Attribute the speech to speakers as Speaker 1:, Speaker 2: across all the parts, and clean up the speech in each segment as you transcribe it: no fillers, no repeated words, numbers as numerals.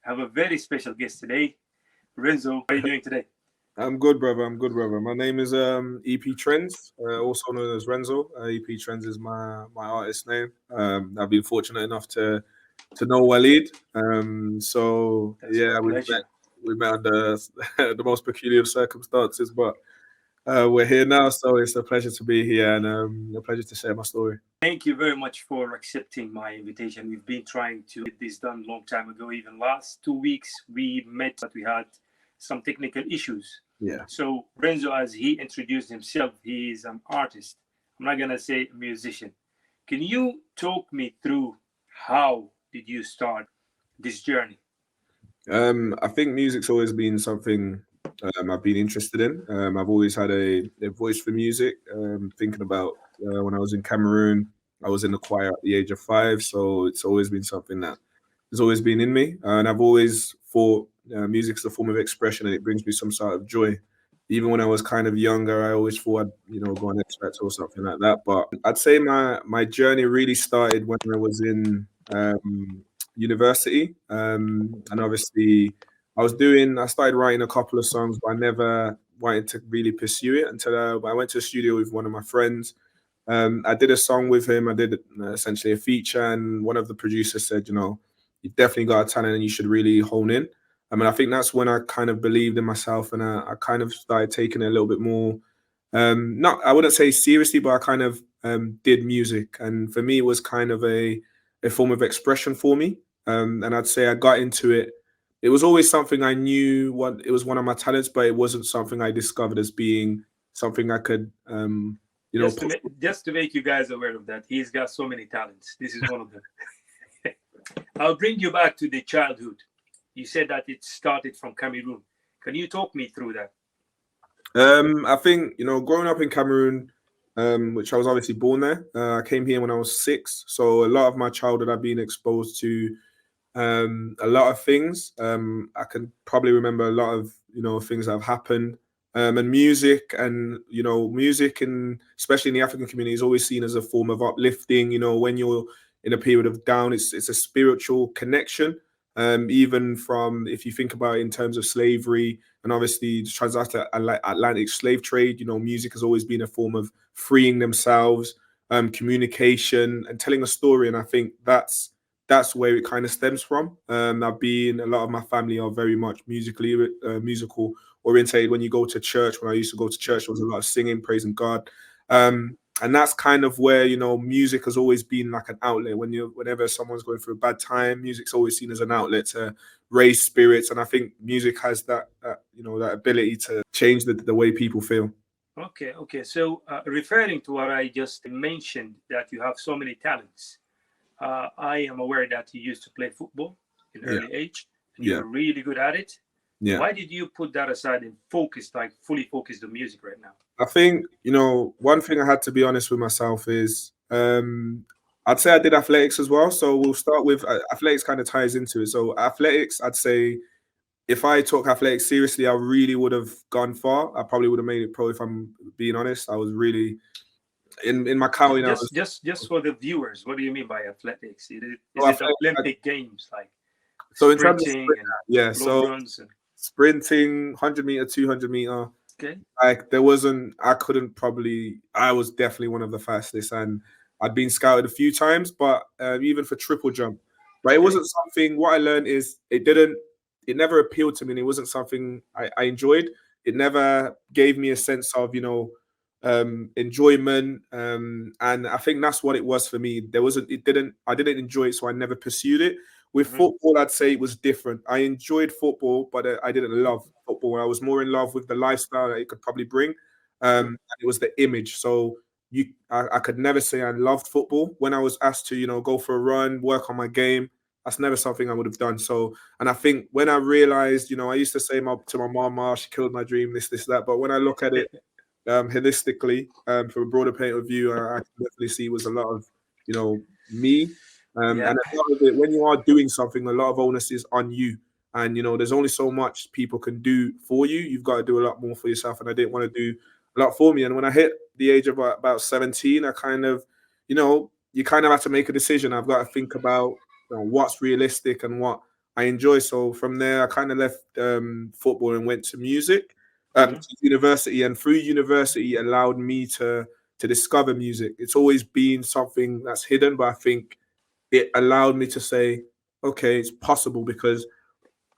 Speaker 1: I have a very special guest today. Renzo, how are you doing today?
Speaker 2: I'm good, brother. I'm good, brother. My name is E.P.Trènz, also known as Renzo. E.P.Trènz is my artist name. I've been fortunate enough to know Waleed.
Speaker 1: That's my
Speaker 2: We
Speaker 1: pleasure.
Speaker 2: met under the most peculiar of circumstances, but we're here now, so it's a pleasure to be here and a pleasure to share my story.
Speaker 1: Thank you very much for accepting my invitation. We've been trying to get this done a long time ago. Even last 2 weeks we met, but we had some technical issues.
Speaker 2: Yeah.
Speaker 1: So Renzo, as he introduced himself, he is an artist. I'm not gonna say musician. Can you talk me through how did you start this journey?
Speaker 2: I think music's always been something I've been interested in. I've always had a voice for music. Thinking about when I was in Cameroon, I was in the choir at the age of 5, so it's always been something that has always been in me. And I've always thought music is a form of expression, and it brings me some sort of joy. Even when I was kind of younger, I always thought I'd go on X Factor or something like that. But I'd say my journey really started when I was in university, and obviously I started writing a couple of songs, but I never wanted to really pursue it until I went to a studio with one of my friends. I did a song with him. I did essentially a feature, and one of the producers said, you've definitely got a talent and you should really hone in. I mean, I think that's when I kind of believed in myself, and I kind of started taking it a little bit more, not, I wouldn't say seriously, but I kind of did music. And for me, it was kind of a form of expression for me. And I'd say I got into it. It was always something I knew it was one of my talents, but it wasn't something I discovered as being something I could,
Speaker 1: Just to make you guys aware of that, he's got so many talents. This is one of them. I'll bring you back to the childhood. You said that it started from Cameroon. Can you talk me through that?
Speaker 2: I think, growing up in Cameroon, which I was obviously born there, I came here when I was 6. So a lot of my childhood, I've been exposed to a lot of things. I can probably remember a lot of, things that have happened. And music and especially in the African community is always seen as a form of uplifting. When you're in a period of down, it's a spiritual connection. Even from, if you think about it in terms of slavery and obviously the transatlantic slave trade, music has always been a form of freeing themselves, communication and telling a story. And I think that's where it kind of stems from. A lot of my family are very much musical orientated. When you go to church, when I used to go to church, there was a lot of singing, praising God. And that's kind of where, music has always been like an outlet. Whenever someone's going through a bad time, music's always seen as an outlet to raise spirits. And I think music has that ability to change the way people feel.
Speaker 1: Okay. So referring to what I just mentioned, that you have so many talents, I am aware that you used to play football in early age, and you're really good at it. Yeah. Why did you put that aside and fully focus on music right now?
Speaker 2: I think, one thing I had to be honest with myself is I'd say I did athletics as well. So we'll start with athletics kind of ties into it. So athletics, I'd say if I took athletics seriously, I really would have gone far. I probably would have made it pro if I'm being honest. I was really in my county.
Speaker 1: Just for the viewers, what do you mean by athletics? Is it Olympic games like
Speaker 2: so
Speaker 1: sprinting
Speaker 2: sprinting, 100-meter, 200-meter.
Speaker 1: Okay.
Speaker 2: I was definitely one of the fastest, and I'd been scouted a few times, but even for triple jump. But it wasn't something, what I learned is it never appealed to me, and it wasn't something I enjoyed. It never gave me a sense of, enjoyment. And I think that's what it was for me. I didn't enjoy it, so I never pursued it. With football, I'd say it was different. I enjoyed football, but I didn't love football. I was more in love with the lifestyle that it could probably bring. And it was the image. So I could never say I loved football. When I was asked to, go for a run, work on my game, that's never something I would have done. So, and I think when I realized, I used to say to my mom, she killed my dream, this, that. But when I look at it holistically, from a broader point of view, I can definitely see it was a lot of, me. And a lot of it, when you are doing something, a lot of onus is on you. And, there's only so much people can do for you. You've got to do a lot more for yourself. And I didn't want to do a lot for me. And when I hit the age of about 17, I kind of, you kind of have to make a decision. I've got to think about what's realistic and what I enjoy. So from there, I kind of left football and went to music, to university, and through university allowed me to discover music. It's always been something that's hidden, but I think it allowed me to say, okay, it's possible, because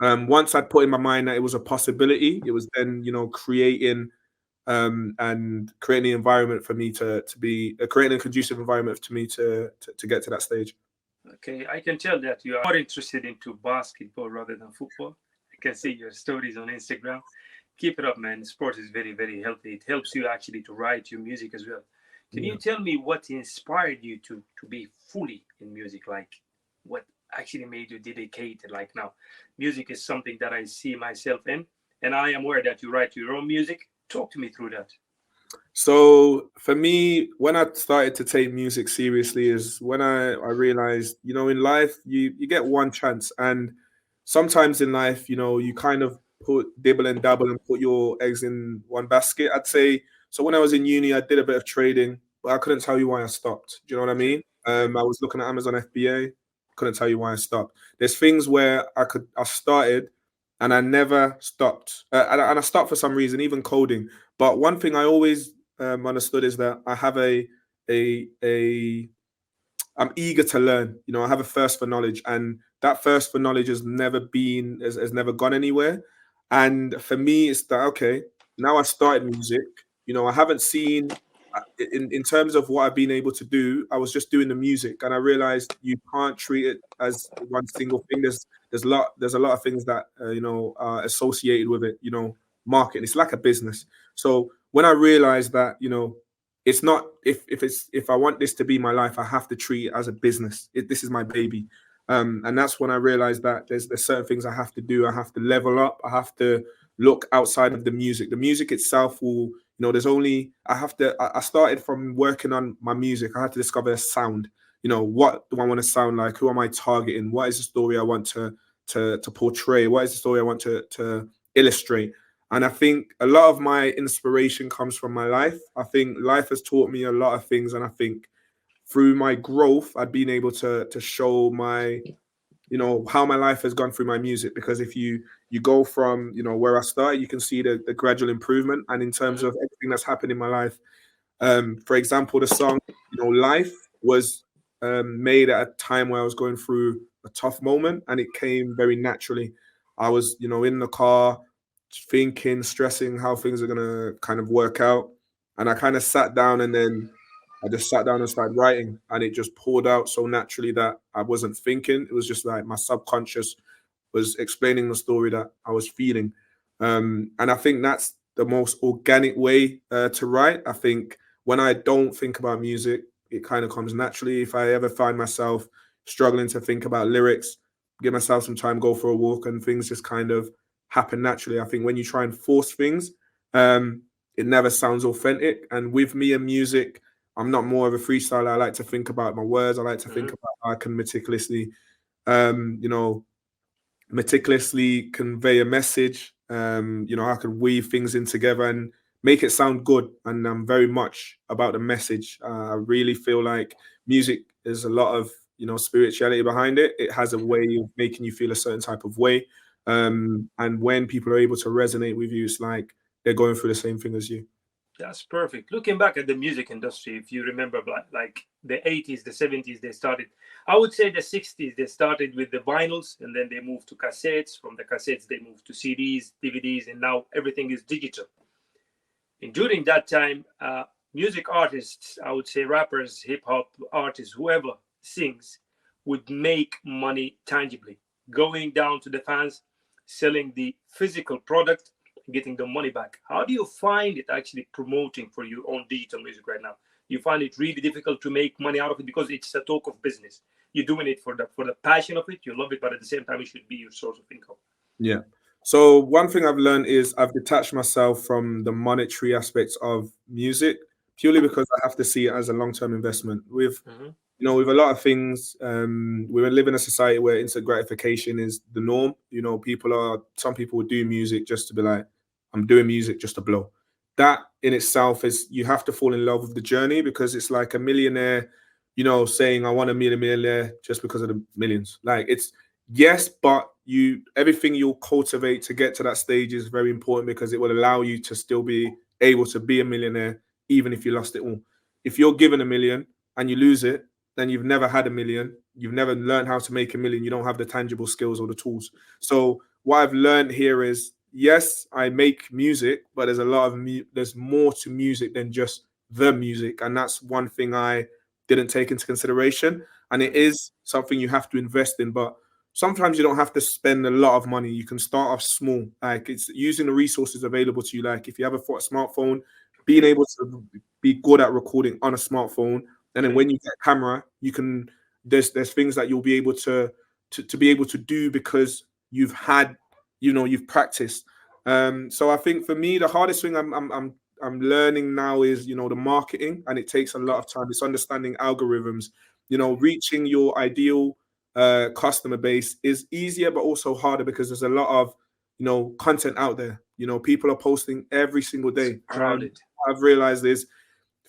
Speaker 2: once I'd put in my mind that it was a possibility, it was then, creating and creating the environment for me to be creating a conducive environment to me to get to that stage.
Speaker 1: Okay, I can tell that you are more interested into basketball rather than football. I can see your stories on Instagram. Keep it up, man. Sport is very, very healthy. It helps you actually to write your music as well. Can you tell me what inspired you to be fully in music? Like, what actually made you dedicated? Like, now, music is something that I see myself in, and I am aware that you write your own music. Talk to me through that.
Speaker 2: So for me, when I started to take music seriously is when I realized, in life, you get one chance. And sometimes in life, you kind of dibble and dabble and put your eggs in one basket, I'd say. So when I was in uni, I did a bit of trading, but I couldn't tell you why I stopped. Do you know what I mean? I was looking at Amazon FBA, couldn't tell you why I stopped. There's things where I started and I never stopped. And I stopped for some reason, even coding. But one thing I always understood is that I have I'm eager to learn. I have a thirst for knowledge, and that thirst for knowledge has never gone anywhere. And for me, it's that, okay, now I started music. I haven't seen in terms of what I've been able to do. I was just doing the music, and I realized you can't treat it as one single thing. There's a lot of things that are associated with it. Marketing. It's like a business. So when I realized that, it's not if I want this to be my life, I have to treat it as a business. This is my baby. And that's when I realized that there's certain things I have to do. I have to level up. I have to look outside of the music. The music itself will, I started from working on my music. I had to discover a sound. What do I want to sound like? Who am I targeting? What is the story I want to portray? What is the story I want to illustrate? And I think a lot of my inspiration comes from my life. I think life has taught me a lot of things. And I think through my growth, I've been able to show my, how my life has gone through my music. Because if you go from, where I started, you can see the gradual improvement. And in terms of everything that's happened in my life, for example, the song, Life was made at a time where I was going through a tough moment, and it came very naturally. I was, in the car, thinking, stressing how things are gonna kind of work out, and I kind of sat down, and then I just sat down and started writing, and it just poured out so naturally that I wasn't thinking. It was just like my subconscious was explaining the story that I was feeling, and I think that's the most organic way to write. I think when I don't think about music, it kind of comes naturally. If I ever find myself struggling to think about lyrics, give myself some time, go for a walk, and things just kind of happen naturally. I think when you try and force things, it never sounds authentic. And with me and music, I'm not more of a freestyler. I like to think about my words. I like to think about how I can meticulously convey a message. I can weave things in together and make it sound good. And I'm very much about the message. I really feel like music is a lot of spirituality behind it. It has a way of making you feel a certain type of way. And when people are able to resonate with you, it's like they're going through the same thing as you.
Speaker 1: That's perfect. Looking back at the music industry, if you remember, like the 80s, the 70s, they started, I would say the 60s, they started with the vinyls, and then they moved to cassettes. From the cassettes, they moved to CDs, DVDs, and now everything is digital. And during that time, music artists, I would say rappers, hip-hop artists, whoever sings, would make money tangibly, going down to the fans, selling the physical product, and getting the money back. How do you find it actually promoting for your own digital music right now? You find it really difficult to make money out of it because it's a talk of business. You're doing it for the passion of it. You love it, but at the same time, it should be your source of income.
Speaker 2: Yeah. So one thing I've learned is I've detached myself from the monetary aspects of music purely because I have to see it as a long-term investment. With with a lot of things, we live in a society where instant gratification is the norm. Some people will do music just to be like, I'm doing music just to blow. That in itself is, you have to fall in love with the journey, because it's like a millionaire, saying I want to be a millionaire just because of the millions. Like, yes, but everything you'll cultivate to get to that stage is very important because it will allow you to still be able to be a millionaire even if you lost it all. If you're given a million and you lose it, then you've never had a million. You've never learned how to make a million. You don't have the tangible skills or the tools. So what I've learned here is, yes, I make music, but there's a lot of there's more to music than just the music, and that's one thing I didn't take into consideration. And it is something you have to invest in, but sometimes you don't have to spend a lot of money. You can start off small. Like, it's using the resources available to you. Like, if you have a smartphone, being able to be good at recording on a smartphone, and then when you get a camera, you can. There's things that you'll be able to be able to do because you've had, you've practiced. So I think for me, the hardest thing I'm learning now is, the marketing, and it takes a lot of time. It's understanding algorithms. Reaching your ideal customer base is easier but also harder because there's a lot of content out there. People are posting every single day.
Speaker 1: Crowded.
Speaker 2: I've realized is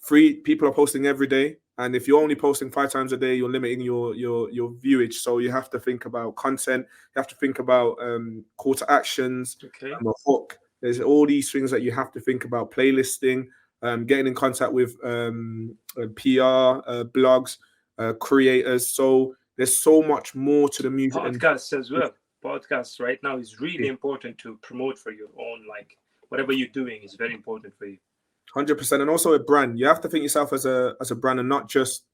Speaker 2: people are posting every day, and if you're only posting 5 times a day, you're limiting your viewage. So you have to think about content, you have to think about call to actions, a hook. There's all these things that you have to think about: playlisting, getting in contact with PR, blogs, creators. So there's so much more to the music.
Speaker 1: Podcasts as well. Podcasts right now is really important to promote for your own, like, whatever you're doing is very important for you.
Speaker 2: 100%. And also a brand. You have to think yourself as a brand and not just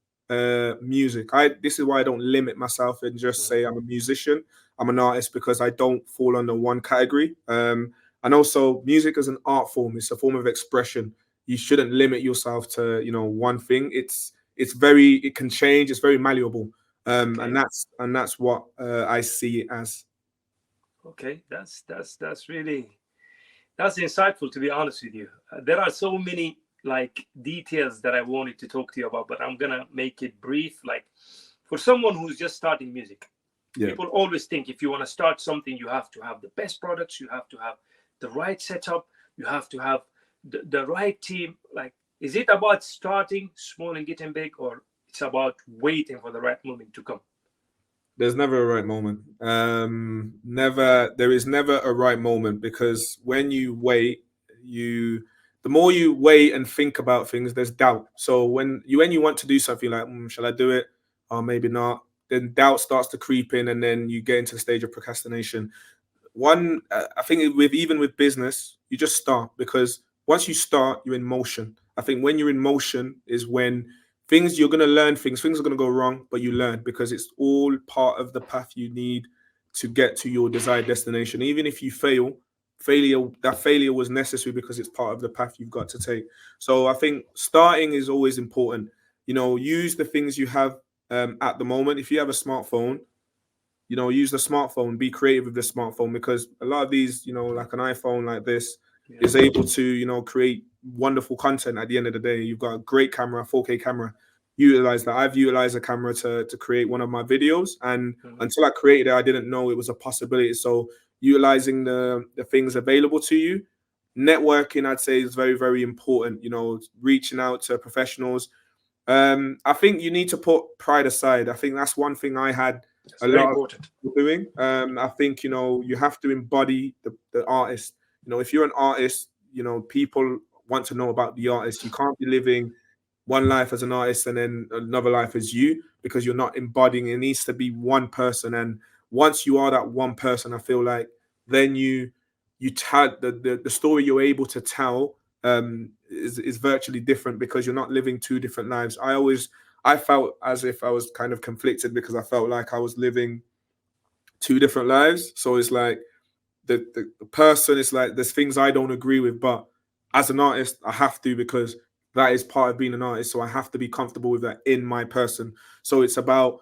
Speaker 2: music. This is why I don't limit myself and just say I'm a musician, I'm an artist, because I don't fall under one category. And also, music is an art form. It's a form of expression. You shouldn't limit yourself to one thing. It can change. It's very malleable. And that's what I see it as.
Speaker 1: Okay, that's insightful, to be honest with you. There are so many details that I wanted to talk to you about, but I'm gonna make it brief. Like, for someone who's just starting music, people always think if you want to start something, you have to have the best products, you have to have the right setup, you have to have the right team. Like, is it about starting small and getting big, or it's about waiting for the right moment to come?
Speaker 2: There's never a right moment. There is never a right moment, because when you wait, the more you wait and think about things, there's doubt. So when you want to do something, like, shall I do it? Or maybe not. Then doubt starts to creep in, and then you get into the stage of procrastination. I think even with business, you just start, because once you start, you're in motion. I think when you're in motion is when you're going to learn things are going to go wrong, but you learn, because it's all part of the path you need to get to your desired destination. Even if you that failure was necessary, because it's part of the path you've got to take. So I think starting is always important. Use the things you have at the moment. If you have a smartphone, use the smartphone, be creative with the smartphone, because a lot of these, like an iPhone like this is able to, create wonderful content. At the end of the day, you've got a great camera, 4K camera. Utilize that. I've utilized a camera to create one of my videos, and until I created it, I didn't know it was a possibility. So utilizing the things available to you. Networking, I'd say, is very, very important. Reaching out to professionals. I think you need to put pride aside. I think that's one thing I had a lot of people doing. I think you have to embody the artist. If you're an artist, people want to know about the artist. You can't be living one life as an artist and then another life as you, because you're not embodying. It needs to be one person, and once you are that one person, I feel like then you tell the story you're able to tell is virtually different, because you're not living 2 different lives. I felt as if I was kind of conflicted, because I felt like I was living 2 different lives. So it's like the person is like, there's things I don't agree with, but as an artist, I have to, because that is part of being an artist. So I have to be comfortable with that in my person. So it's about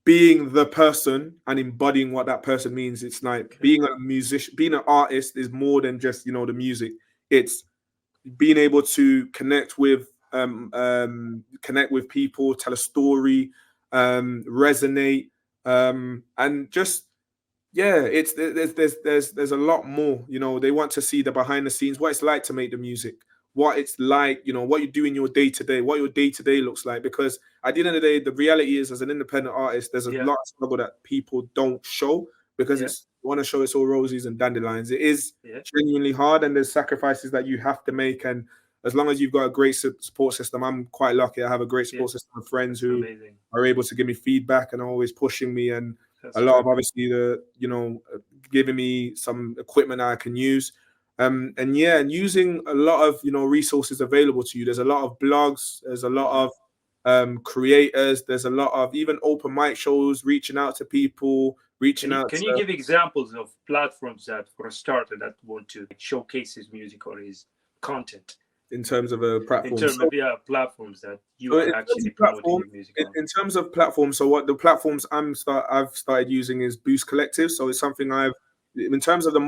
Speaker 2: being the person and embodying what that person means. It's like being a musician, being an artist is more than just, the music. It's being able to connect with people, tell a story, resonate, and just there's a lot more. They want to see the behind the scenes, what it's like to make the music, what it's like, you know, what you do in your day-to-day, what your day-to-day looks like. Because at the end of the day, the reality is, as an independent artist, there's a lot of struggle that people don't show, because it's want to show it's all roses and dandelions. It is genuinely hard, and there's sacrifices that you have to make. And as long as you've got a great support system, I'm quite lucky. I have a great support system of friends who are able to give me feedback and are always pushing me, and a lot of obviously giving me some equipment that I can use. And using a lot of resources available to you. There's a lot of blogs, there's a lot of creators, there's a lot of even open mic shows, reaching out to people,
Speaker 1: Can you give examples of platforms that, for a starter, that want to showcase his music or his content?
Speaker 2: In terms of a platform,
Speaker 1: in terms of platforms that you are actually promoting your music on.
Speaker 2: In terms of platforms, so what the platforms I've started using is Boost Collective. So it's something in terms of the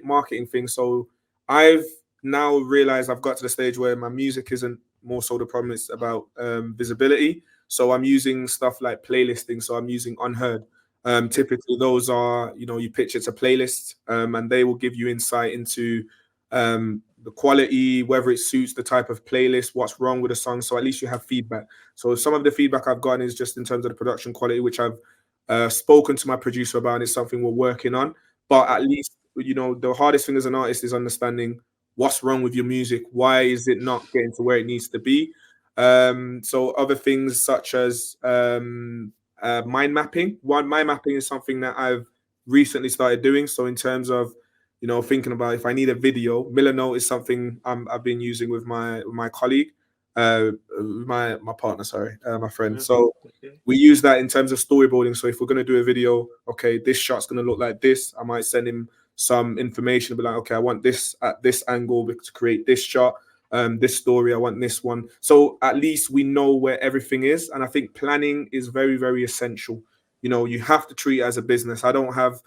Speaker 2: marketing thing. So I've now realized I've got to the stage where my music isn't more so the problem, it's about visibility. So I'm using stuff like playlisting. So I'm using Unheard. Typically those are, you pitch it to playlists, and they will give you insight into the quality, whether it suits the type of playlist, what's wrong with the song. So at least you have feedback. So some of the feedback I've gotten is just in terms of the production quality, which I've spoken to my producer about. It's something we're working on. But at least, the hardest thing as an artist is understanding what's wrong with your music. Why is it not getting to where it needs to be? So other things such as mind mapping. Mind mapping is something that I've recently started doing. So in terms of thinking about if I need a video, Milanote is something I've been using with my colleague, my partner, my friend. So we use that in terms of storyboarding. So if we're going to do a video, okay, this shot's going to look like this. I might send him some information, be like, okay, I want this at this angle to create this shot. This story, I want this one. So at least we know where everything is. And I think planning is very, very essential. You have to treat it as a business. I don't have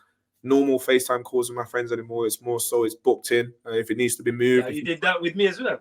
Speaker 2: normal FaceTime calls with my friends anymore. It's more so it's booked in. If it needs to be moved.
Speaker 1: Yeah, you did that with me as well.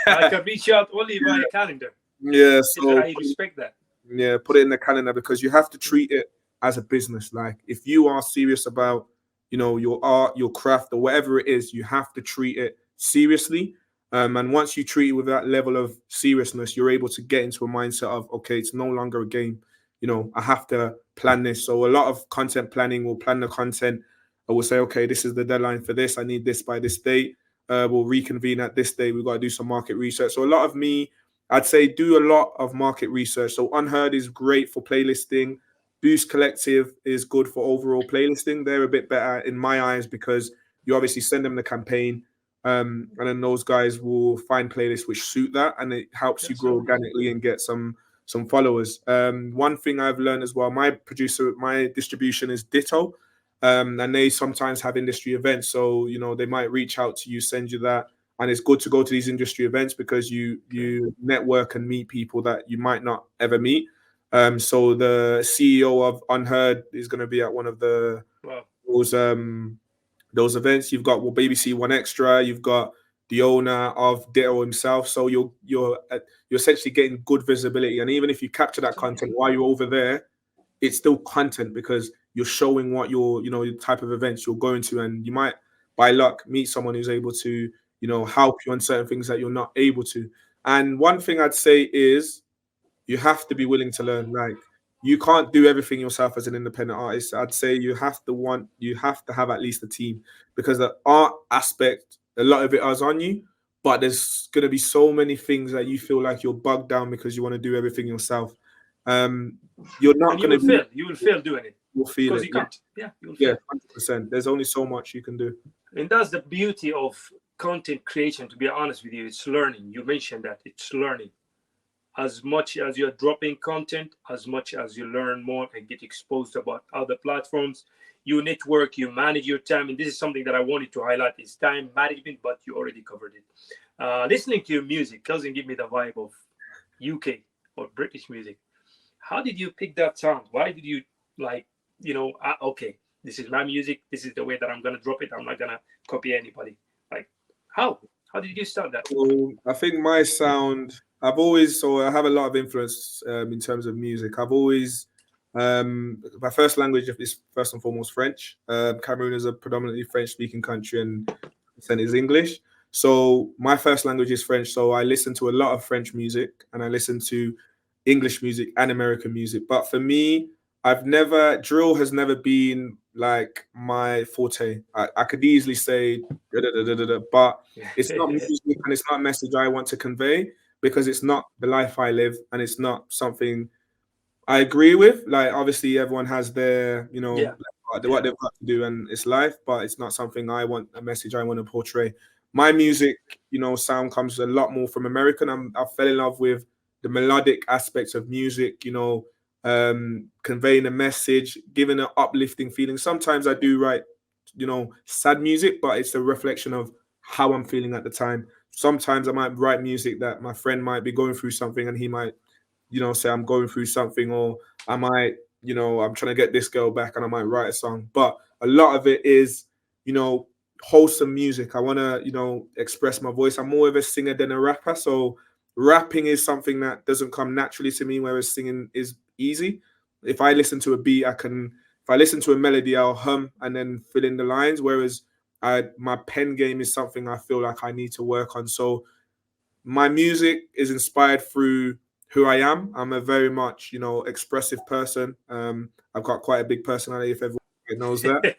Speaker 1: I can reach out only via calendar.
Speaker 2: Yeah, so
Speaker 1: I respect that.
Speaker 2: Yeah, put it in the calendar, because you have to treat it as a business. Like, if you are serious about, your art, your craft, or whatever it is, you have to treat it seriously. And once you treat it with that level of seriousness, you're able to get into a mindset of, okay, it's no longer a game. I have to plan this. So a lot of content planning, will plan the content. I will say, okay, this is the deadline for this. I need this by this date. We'll reconvene at this day. We've got to do some market research. So a lot of me, I'd say, do a lot of market research. So Unheard is great for playlisting. Boost Collective is good for overall playlisting. They're a bit better in my eyes, because you obviously send them the campaign, and then those guys will find playlists which suit that, and it helps you grow organically and get some followers. One thing I've learned as well, my distribution is Ditto, and they sometimes have industry events. So, they might reach out to you, send you that. And it's good to go to these industry events, because you network and meet people that you might not ever meet. So the CEO of Unheard is going to be at one of those events. You've got BBC One Extra. You've got the owner of Ditto himself. So you're essentially getting good visibility. And even if you capture that content while you're over there, it's still content, because you're showing what the type of events you're going to, and you might, by luck, meet someone who's able to, help you on certain things that you're not able to. And one thing I'd say is, you have to be willing to learn. Like, you can't do everything yourself as an independent artist. I'd say you have to have at least a team, because the art aspect, a lot of it is on you, but there's going to be so many things that you feel like you're bogged down because you want to do everything yourself. You're not going to
Speaker 1: fail. You will fail doing it.
Speaker 2: You'll feel
Speaker 1: because
Speaker 2: it.
Speaker 1: You can't. Yeah, you'll fail.
Speaker 2: 100%. There's only so much you can do.
Speaker 1: And that's the beauty of content creation, to be honest with you. It's learning. You mentioned that. It's learning. As much as you're dropping content, as much as you learn more and get exposed about other platforms, you network, you manage your time. And this is something that I wanted to highlight, is time management, but you already covered it. Listening to your music doesn't give me the vibe of UK or British music. How did you pick that sound? Why did you okay, this is my music. This is the way that I'm going to drop it. I'm not going to copy anybody. Like, how did you start that?
Speaker 2: Well, I think my sound, I have a lot of influence in terms of music. I've always, my first language is first and foremost French. Cameroon is a predominantly French speaking country, and percent is English. So my first language is French. So I listen to a lot of French music and I listen to English music and American music. But for me, drill has never been like my forte. I could easily say, but it's not music and it's not a message I want to convey because it's not the life I live and it's not something I agree with. Like, obviously, everyone has their,
Speaker 1: Yeah.
Speaker 2: what they've got to do, and it's life. But it's not something a message I want to portray. My music, sound comes a lot more from American. I fell in love with the melodic aspects of music. Conveying a message, giving an uplifting feeling. Sometimes I do write, sad music, but it's a reflection of how I'm feeling at the time. Sometimes I might write music that my friend might be going through something, and he might say I'm going through something, or I might, I'm trying to get this girl back and I might write a song. But a lot of it is, wholesome music. I want to, express my voice. I'm more of a singer than a rapper. So rapping is something that doesn't come naturally to me, whereas singing is easy. If I listen to a beat, if I listen to a melody, I'll hum and then fill in the lines. Whereas my pen game is something I feel like I need to work on. So my music is inspired through who I am. I'm a very much, expressive person. I've got quite a big personality, if everyone knows that.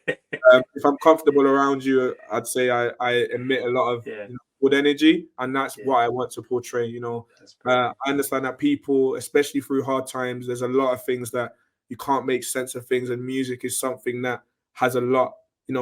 Speaker 2: If I'm comfortable around you, I'd say I emit a lot of good energy, and that's what I want to portray. I understand that people, especially through hard times, there's a lot of things that you can't make sense of things, and music is something that has a lot,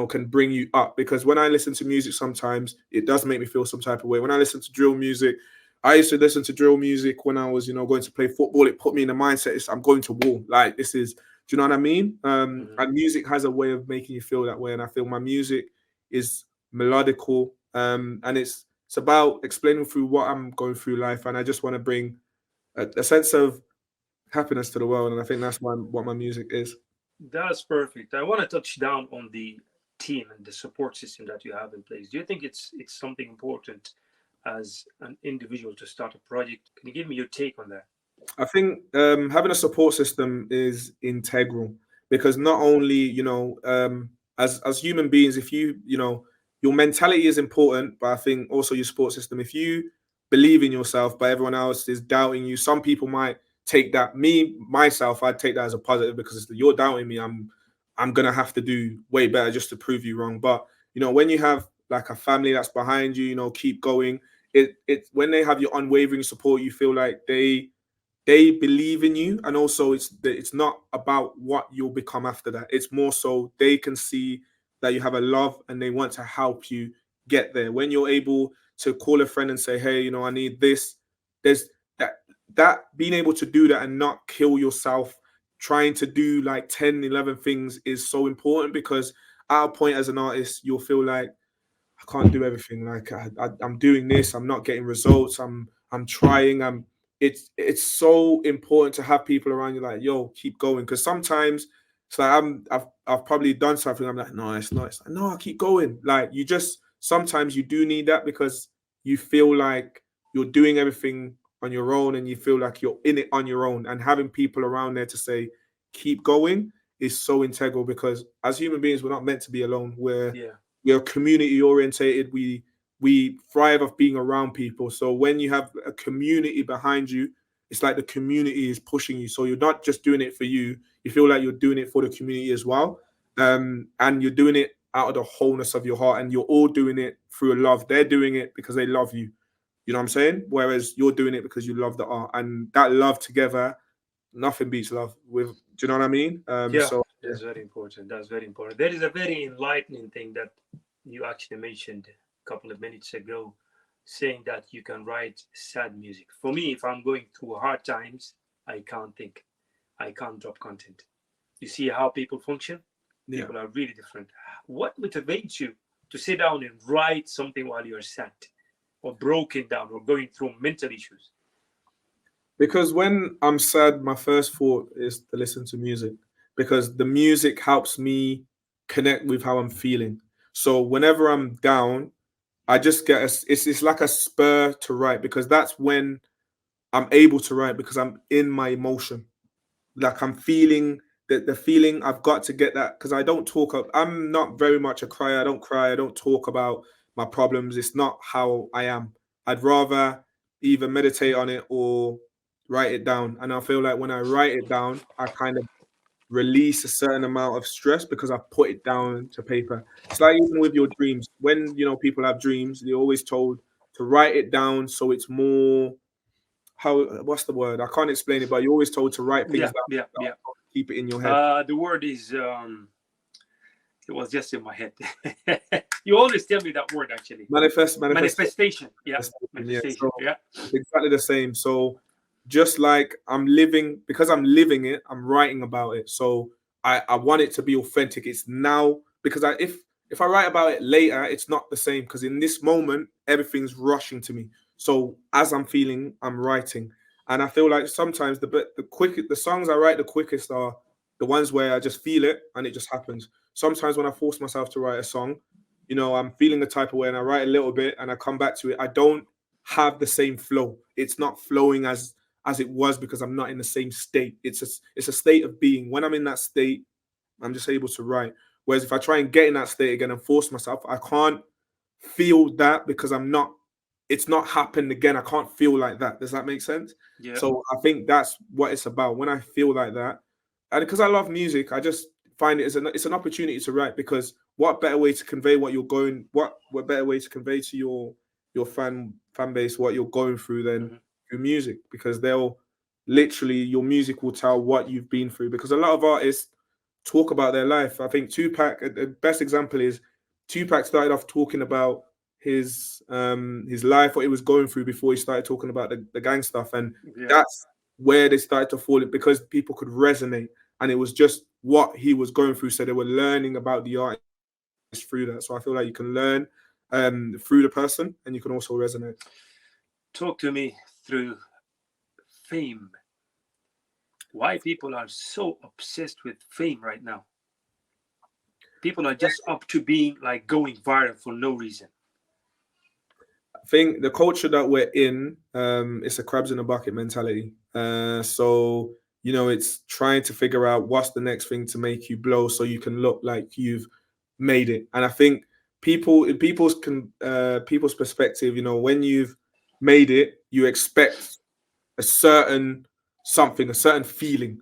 Speaker 2: can bring you up. Because when I listen to music, sometimes it does make me feel some type of way. When I listen to drill music, I used to listen to drill music when I was, going to play football. It put me in the mindset, I'm going to war. Like, this is, do you know what I mean? And music has a way of making you feel that way. And I feel my music is melodical. And it's about explaining through what I'm going through life. And I just want to bring a sense of happiness to the world. And I think that's what my music is.
Speaker 1: That's perfect. I want to touch down on the team and the support system that you have in place. Do you think it's something important as an individual to start a project? Can you give me your take on that?
Speaker 2: I think having a support system is integral, because not only, as human beings, if your mentality is important, but I think also your support system. If you believe in yourself, but everyone else is doubting you, some people might take that. Myself, I'd take that as a positive, because you're doubting me, I'm gonna have to do way better just to prove you wrong. But when you have like a family that's behind you, keep going. It when they have your unwavering support, you feel like they believe in you. And also it's not about what you'll become after that. It's more so they can see that you have a love and they want to help you get there. When you're able to call a friend and say, hey, I need this, there's that being able to do that and not kill yourself trying to do like 10, 11 things is so important. Because at a point as an artist, you'll feel like, I can't do everything. Like I'm doing this, I'm not getting results. I'm trying. It's so important to have people around you like, yo, keep going. Because sometimes it's like I've probably done something. I'm like, no, it's not. It's like, no, I keep going. Like, sometimes you do need that, because you feel like you're doing everything on your own and you feel like you're in it on your own. And having people around there to say, keep going, is so integral. Because as human beings, we're not meant to be alone. We're community orientated. We thrive off being around people. So when you have a community behind you, it's like the community is pushing you. So you're not just doing it for you. You feel like you're doing it for the community as well. And you're doing it out of the wholeness of your heart. And you're all doing it through love. They're doing it because they love you. You know what I'm saying? Whereas you're doing it because you love the art. And that love together, nothing beats love. Do you know what I mean?
Speaker 1: That's very important. That's very important. There is a very enlightening thing that you actually mentioned a couple of minutes ago, saying that you can write sad music. For me, if I'm going through hard times, I can't think. I can't drop content. You see how people function? People are really different. What motivates you to sit down and write something while you're sad or broken down or going through mental issues?
Speaker 2: Because when I'm sad, my first thought is to listen to music, because the music helps me connect with how I'm feeling. So whenever I'm down, I just get it's like a spur to write, because that's when I'm able to write, because I'm in my emotion. Like, I'm feeling the feeling. I've got to get that, because I don't talk up. I'm not very much a crier. I don't cry. I don't talk about my problems. It's not how I am. I'd rather either meditate on it or write it down. And I feel like when I write it down, I kind of release a certain amount of stress because I put it down to paper. It's like even with your dreams. When people have dreams, they're always told to write it down so it's more what's the word? I can't explain it, but you're always told to write things down.
Speaker 1: Yeah.
Speaker 2: Keep it in your head.
Speaker 1: The word is it was just in my head. You always tell me that word actually. Manifestation. Yeah. Manifestation. So yeah.
Speaker 2: Exactly the same. So just like because I'm living it, I'm writing about it. So I want it to be authentic. It's now because if I write about it later, it's not the same because in this moment, everything's rushing to me. So as I'm feeling, I'm writing. And I feel like sometimes the songs I write the quickest are the ones where I just feel it and it just happens. Sometimes when I force myself to write a song, I'm feeling the type of way and I write a little bit and I come back to it. I don't have the same flow. It's not flowing as it was because I'm not in the same state. It's a state of being. When I'm in that state, I'm just able to write. Whereas if I try and get in that state again and force myself, I can't feel that because it's not happened again. I can't feel like that. Does that make sense?
Speaker 1: Yeah.
Speaker 2: So I think that's what it's about. When I feel like that, and because I love music, I just find it's an opportunity to write because what better way to convey what better way to convey to your fan base what you're going through than through music, because your music will tell what you've been through, because a lot of artists talk about their life. I think Tupac, the best example is Tupac started off talking about his life, what he was going through before he started talking about the gang stuff, and that's where they started to fall in, because people could resonate, and it was just what he was going through, so they were learning about the artist through that. So I feel like you can learn through the person, and you can also resonate.
Speaker 1: Talk to me through fame. Why people are so obsessed with fame right now? People are just up to being like going viral for no reason.
Speaker 2: I think the culture that we're in, it's a crabs in a bucket mentality. So it's trying to figure out what's the next thing to make you blow, so you can look like you've made it. And I think people's perspective, when you've made it, you expect a certain feeling,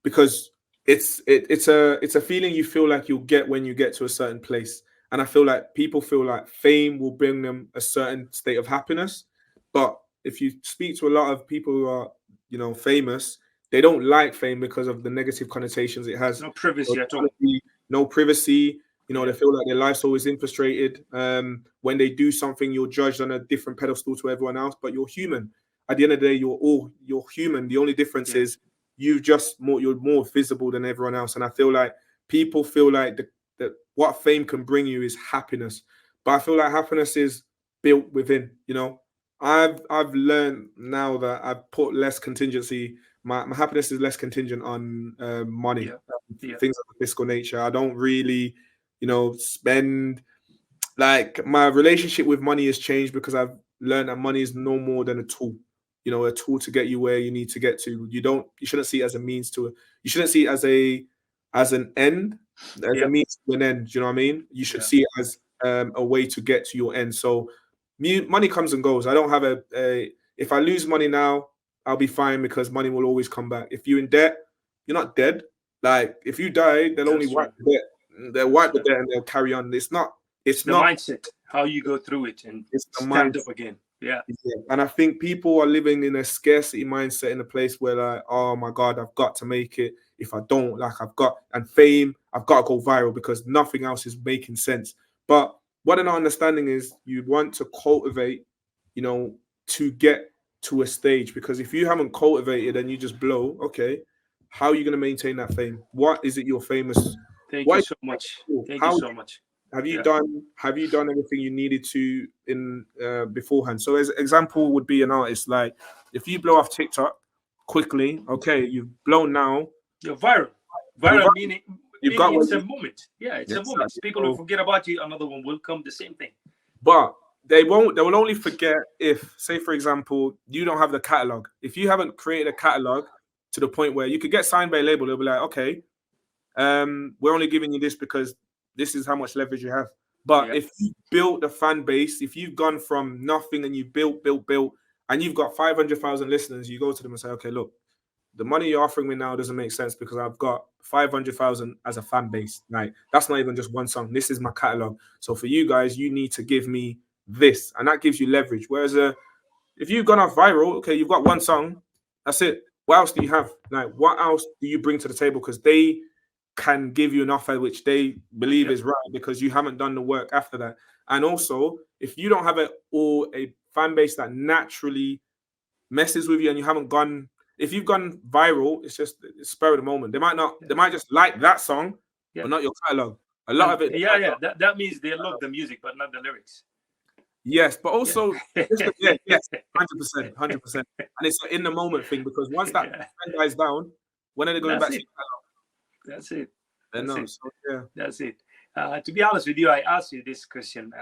Speaker 2: because it's a feeling you feel like you'll get when you get to a certain place. And I feel like people feel like fame will bring them a certain state of happiness. But if you speak to a lot of people who are, famous, they don't like fame because of the negative connotations it has.
Speaker 1: No privacy at all.
Speaker 2: No privacy. They feel like their life's always infiltrated. When they do something, you're judged on a different pedestal to everyone else, but you're human. At the end of the day, you're human. The only difference is you're more visible than everyone else. And I feel like people feel like that what fame can bring you is happiness, but I feel like happiness is built within. I've learned now that I've put less contingency. My happiness is less contingent on money, things of a fiscal nature. I don't really, spend. Like, my relationship with money has changed because I've learned that money is no more than a tool. A tool to get you where you need to get to. You shouldn't see it as a means to it. You shouldn't see it as an end, as a means to an end. Do you know what I mean? You should see it as a way to get to your end. So money comes and goes. I don't have if I lose money now, I'll be fine, because money will always come back. If you're in debt, you're not dead. Like, if you die, they'll only wipe the debt. They'll wipe the debt and they'll carry on. It's the
Speaker 1: mindset, how you go through it and stand up again. Yeah.
Speaker 2: And I think people are living in a scarcity mindset, in a place where, like, oh my God, I've got to make it. If I don't, and fame, I've got to go viral, because nothing else is making sense. But what they're not understanding is you want to cultivate, to get to a stage, because if you haven't cultivated and you just blow, okay, how are you going to maintain that fame? What is it you're famous?
Speaker 1: Thank you so much. Thank you so much.
Speaker 2: Have you done everything you needed to in beforehand? So as example would be an artist, like, if you blow off TikTok quickly, okay, you've blown now.
Speaker 1: You're viral. Meaning it's a moment. Yeah, it's a moment. People will forget about you. Another one will come. The same thing.
Speaker 2: But they won't. They will only forget if, say, for example, you don't have the catalog. If you haven't created a catalog to the point where you could get signed by a label, they'll be like, okay, we're only giving you this because this is how much leverage you have. But if you built a fan base, if you've gone from nothing and you built, and you've got 500,000 listeners, you go to them and say, okay, look, the money you're offering me now doesn't make sense because I've got 500,000 as a fan base. Like, that's not even just one song. This is my catalog. So for you guys, you need to give me this, and that gives you leverage. Whereas if you've gone off viral, okay, you've got one song, that's it. What else do you have? Like, what else do you bring to the table? Because they can give you an offer which they believe is right because you haven't done the work after that. And also, if you don't have a fan base that naturally messes with you and you haven't gone, if you've gone viral, it's just the spur of the moment. They might just like that song, but not your catalog. A lot of it.
Speaker 1: That means they love the music, but not the lyrics.
Speaker 2: Yes, but also, yes, 100%. And it's an in the moment thing because once that trend dies down, when are they going back to your catalog?
Speaker 1: That's it.
Speaker 2: That's it.
Speaker 1: To be honest with you, I asked you this question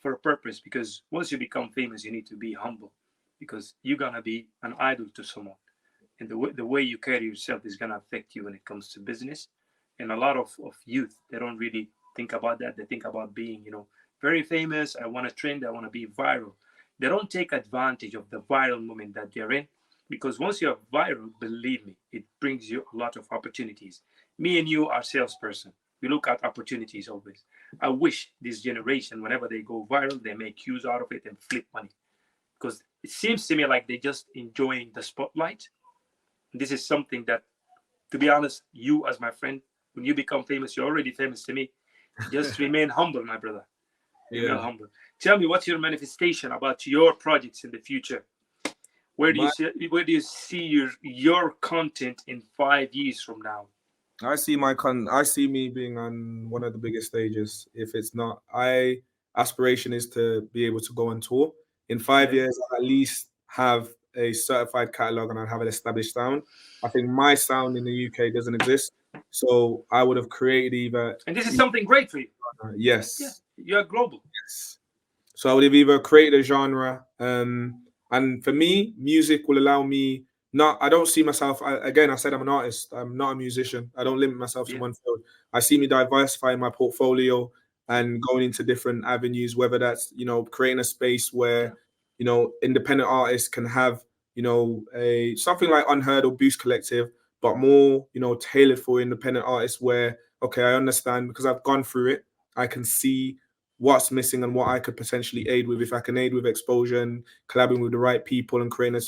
Speaker 1: for a purpose, because once you become famous, you need to be humble, because you're gonna be an idol to someone, and the way you carry yourself is gonna affect you when it comes to business. And a lot of youth, they don't really think about that. They think about being, very famous. I want to trend. I want to be viral. They don't take advantage of the viral moment that they're in, because once you're viral, believe me, it brings you a lot of opportunities. Me and you are salesperson. We look at opportunities always. I wish this generation, whenever they go viral, they make use out of it and flip money, because it seems to me like they're just enjoying the spotlight. This is something that, to be honest, you as my friend, when you become famous, you're already famous to me. Just remain humble, my brother. Remain humble. Tell me, what's your manifestation about your projects in the future? Where do you see your content in 5 years from now?
Speaker 2: I see me being on one of the biggest stages. If it's not, aspiration is to be able to go on tour. In 5 years, I'll at least have a certified catalog and I'll have an established sound. I think my sound in the UK doesn't exist. So I would have created either...
Speaker 1: And this is something great for you.
Speaker 2: Yes.
Speaker 1: Yeah, you're global.
Speaker 2: Yes. So I would have either created a genre. And for me, music will allow me... I don't see myself... Again, I said I'm an artist. I'm not a musician. I don't limit myself to one field. I see me diversifying my portfolio and going into different avenues, whether that's, creating a space where, independent artists can have, something like Unheard or Boost Collective, but more, tailored for independent artists where, okay, I understand because I've gone through it. I can see what's missing and what I could potentially aid with. If I can aid with exposure and collaborating with the right people and creating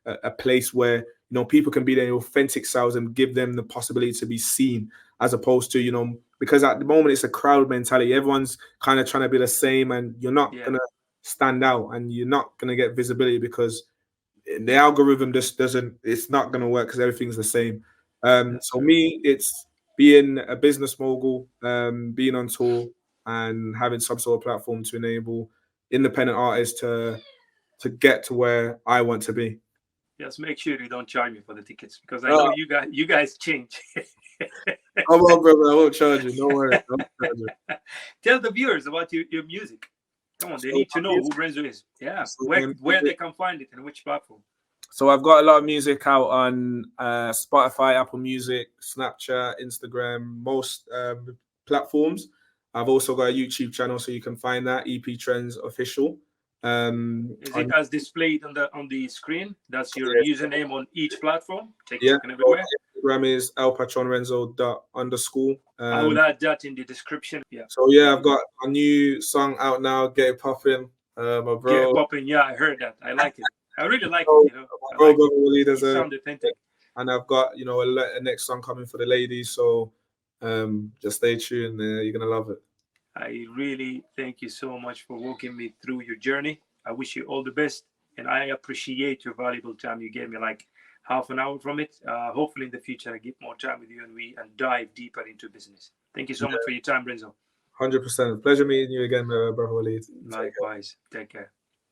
Speaker 2: a place where, people can be their authentic selves and give them the possibility to be seen, as opposed to, because at the moment it's a crowd mentality. Everyone's kind of trying to be the same and you're not going to stand out and you're not going to get visibility because the algorithm just it's not going to work because everything's the same. So me, it's being a business mogul, being on tour and having some sort of platform to enable independent artists to get to where I want to be.
Speaker 1: Just make sure you don't charge me for the tickets, because I know you guys change.
Speaker 2: Come on, brother, I won't charge you. No worries.
Speaker 1: Tell the viewers about your music. Come on, they need to know who Renzo is. Yeah, where they can find it and which platform.
Speaker 2: So I've got a lot of music out on Spotify, Apple Music, Snapchat, Instagram, most platforms. I've also got a YouTube channel, so you can find that, E.P.Trènz official.
Speaker 1: Is it as displayed on the screen? That's your username on each platform? TikTok and everywhere?
Speaker 2: Instagram is lpatronrenz_.
Speaker 1: I will add that in the description. Yeah.
Speaker 2: So I've got a new song out now, Get It Poppin'. My bro.
Speaker 1: Get It Poppin', yeah, I heard that. I like it. I really like it,
Speaker 2: It
Speaker 1: sounds authentic.
Speaker 2: And I've got, a next song coming for the ladies. So just stay tuned. You're going to love it.
Speaker 1: I really thank you so much for walking me through your journey. I wish you all the best. And I appreciate your valuable time. You gave me like half an hour from it. Hopefully in the future, I get more time with you and dive deeper into business. Thank you so much for your time, Renzo.
Speaker 2: 100%. Pleasure meeting you again, brother Walid.
Speaker 1: Likewise. Take care.